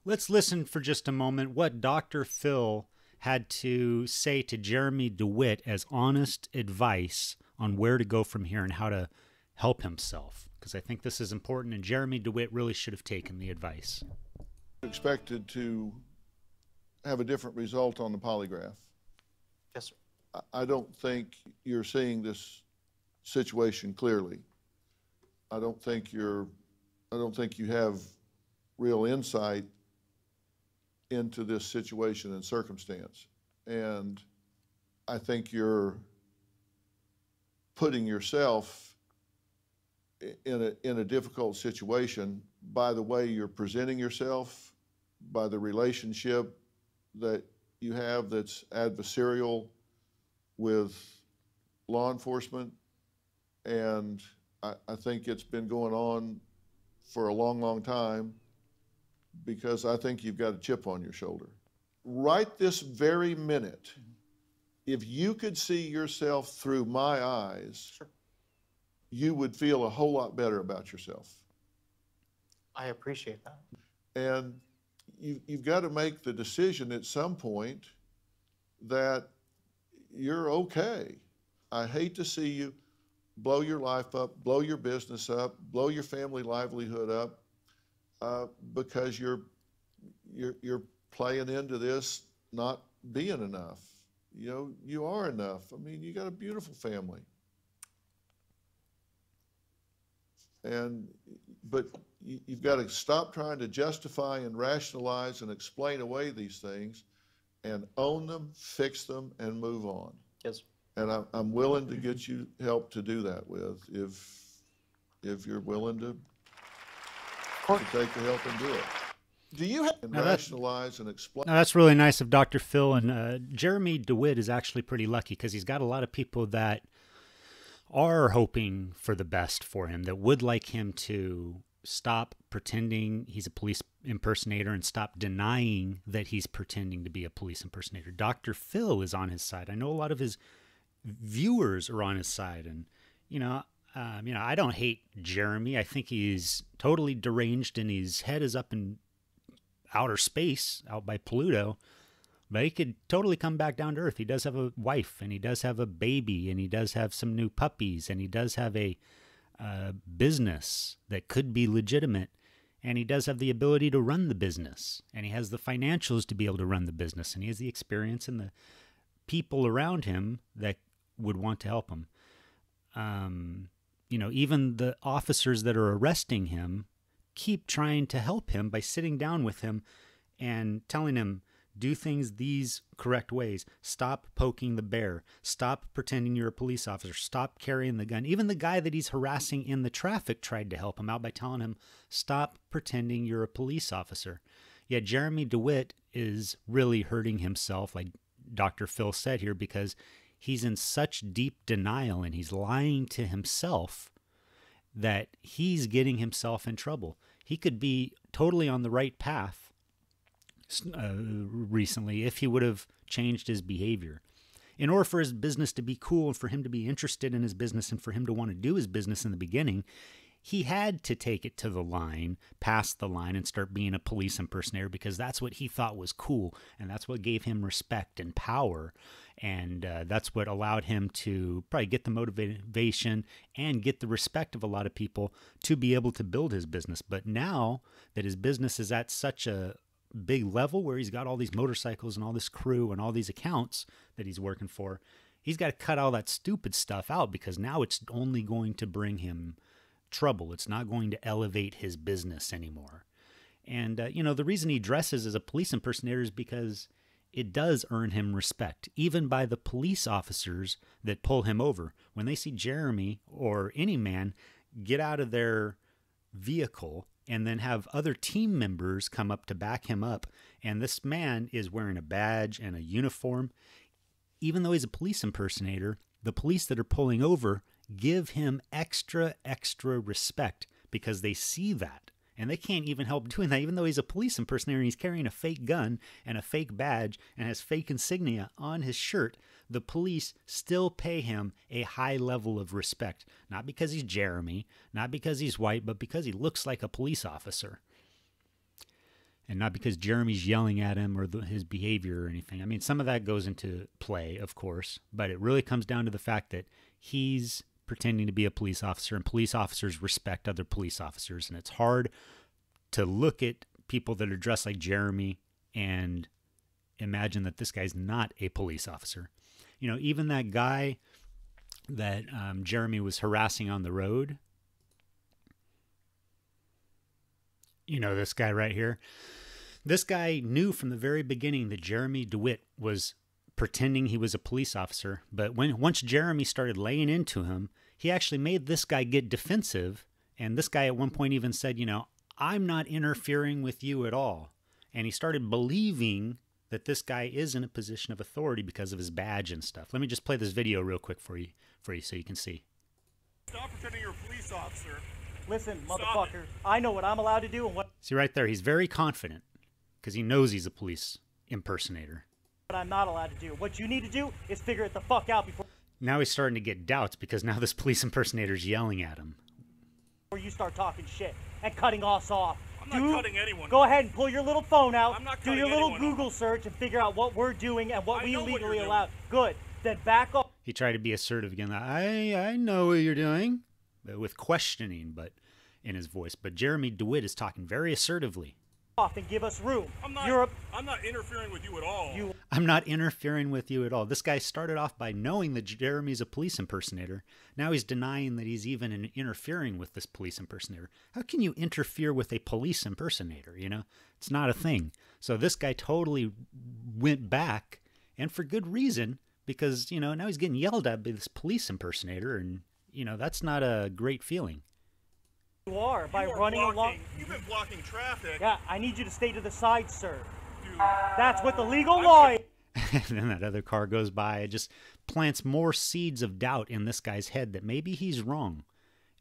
Let's listen for just a moment what Dr. Phil had to say to Jeremy Dewitte as honest advice on where to go from here and how to help himself, because I think this is important, and Jeremy Dewitte really should have taken the advice. Expected to have a different result on the polygraph. Yes, sir. I don't think you're seeing this situation clearly. I don't think you have real insight into this situation and circumstance. And I think you're putting yourself in a difficult situation by the way you're presenting yourself, by the relationship that you have that's adversarial with law enforcement. And I think it's been going on for a long, long time, because I think you've got a chip on your shoulder. Right this very minute, if you could see yourself through my eyes, Sure. you would feel a whole lot better about yourself. I appreciate that. And you've got to make the decision at some point that you're okay. I hate to see you blow your life up, blow your business up, blow your family livelihood up, because you're playing into this not being enough. You know, you are enough. I mean, you got a beautiful family. But you've got to stop trying to justify and rationalize and explain away these things and own them, fix them, and move on. Yes, sir. And I'm willing to get you help to do that with, if you're willing to take the help and do it. Do you have to rationalize and explain? Now, that's really nice of Dr. Phil. And Jeremy Dewitte is actually pretty lucky because he's got a lot of people that are hoping for the best for him, that would like him to stop pretending he's a police impersonator and stop denying that he's pretending to be a police impersonator. Dr. Phil is on his side. I know a lot of his viewers are on his side. And, I don't hate Jeremy. I think he's totally deranged and his head is up in outer space, out by Pluto. But he could totally come back down to earth. He does have a wife, and he does have a baby, and he does have some new puppies, and he does have a business that could be legitimate, and he does have the ability to run the business, and he has the financials to be able to run the business, and he has the experience and the people around him that would want to help him. Even the officers that are arresting him keep trying to help him by sitting down with him and telling him, do things these correct ways. Stop poking the bear. Stop pretending you're a police officer. Stop carrying the gun. Even the guy that he's harassing in the traffic tried to help him out by telling him, stop pretending you're a police officer. Yet Jeremy Dewitte is really hurting himself, like Dr. Phil said here, because he's in such deep denial and he's lying to himself that he's getting himself in trouble. He could be totally on the right path recently if he would have changed his behavior. In order for his business to be cool and for him to be interested in his business and for him to want to do his business in the beginning, he had to take it to the line, past the line, and start being a police impersonator, because that's what he thought was cool, and that's what gave him respect and power, and that's what allowed him to probably get the motivation and get the respect of a lot of people to be able to build his business. But now that his business is at such a big level where he's got all these motorcycles and all this crew and all these accounts that he's working for, he's got to cut all that stupid stuff out, because now it's only going to bring him trouble. It's not going to elevate his business anymore. And, the reason he dresses as a police impersonator is because it does earn him respect, even by the police officers that pull him over. When they see Jeremy or any man get out of their vehicle and then have other team members come up to back him up, and this man is wearing a badge and a uniform, even though he's a police impersonator, the police that are pulling over give him extra respect because they see that. And they can't even help doing that, even though he's a police impersonator and he's carrying a fake gun and a fake badge and has fake insignia on his shirt. The police still pay him a high level of respect, not because he's Jeremy, not because he's white, but because he looks like a police officer. and not because Jeremy's yelling at him or his behavior or anything. I mean, some of that goes into play, of course, but it really comes down to the fact that he's pretending to be a police officer, and police officers respect other police officers. And it's hard to look at people that are dressed like Jeremy and imagine that this guy's not a police officer. You know, even that guy that Jeremy was harassing on the road, you know, this guy right here, this guy knew from the very beginning that Jeremy Dewitte was pretending he was a police officer. But once Jeremy started laying into him, he actually made this guy get defensive. And this guy at one point even said, you know, I'm not interfering with you at all. And he started believing that this guy is in a position of authority because of his badge and stuff. Let me just play this video real quick for you so you can see. Stop pretending you're a police officer. Listen, Stop motherfucker, it. I know what I'm allowed to do and what See right there, he's very confident because he knows he's a police impersonator. I'm not allowed to do. What you need to do is figure it the fuck out before Now he's starting to get doubts because now this police impersonator's yelling at him. you start talking shit and cutting us off. I'm not cutting anyone Go off. ahead and pull your little phone out, I'm not do cutting your little anyone Google search and figure out what we're doing and what I we know what you're legally doing. allow. Good. Then back off. He tried to be assertive again. I know what you're doing, with questioning, but in his voice. But Jeremy Dewitte is talking very assertively. And give us room. I'm not interfering with you at all. I'm not interfering with you at all. This guy started off by knowing that Jeremy's a police impersonator. Now he's denying that he's even interfering with this police impersonator. How can you interfere with a police impersonator? You know, it's not a thing. So this guy totally went back, and for good reason, because, you know, now he's getting yelled at by this police impersonator, and, you know, that's not a great feeling. You are by You are running blocking- along. You've been blocking traffic. Yeah, I need you to stay to the side, sir. Dude, That's what the legal I'm law gonna- is. And then that other car goes by. It just plants more seeds of doubt in this guy's head that maybe he's wrong.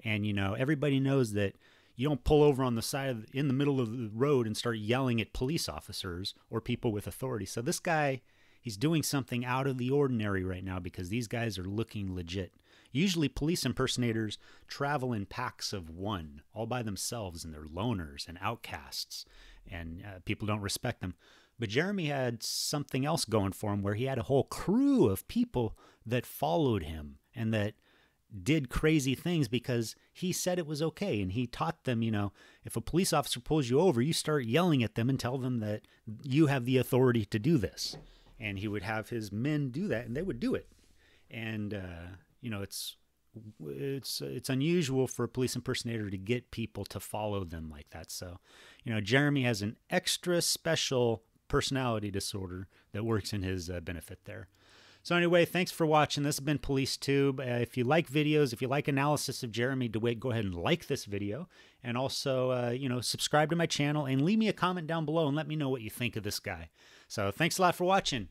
And, you know, everybody knows that you don't pull over on the side in the middle of the road and start yelling at police officers or people with authority. So this guy, he's doing something out of the ordinary right now because these guys are looking legit. Usually police impersonators travel in packs of one, all by themselves, and they're loners and outcasts, and people don't respect them. But Jeremy had something else going for him where he had a whole crew of people that followed him and that did crazy things because he said it was okay. And he taught them, you know, if a police officer pulls you over, you start yelling at them and tell them that you have the authority to do this. And he would have his men do that, and they would do it. And, you know, it's unusual for a police impersonator to get people to follow them like that. So, you know, Jeremy has an extra special personality disorder that works in his benefit there. So anyway, thanks for watching. This has been PoliceTube. If you like videos, if you like analysis of Jeremy Dewitte, go ahead and like this video. And also, you know, subscribe to my channel and leave me a comment down below and let me know what you think of this guy. So thanks a lot for watching.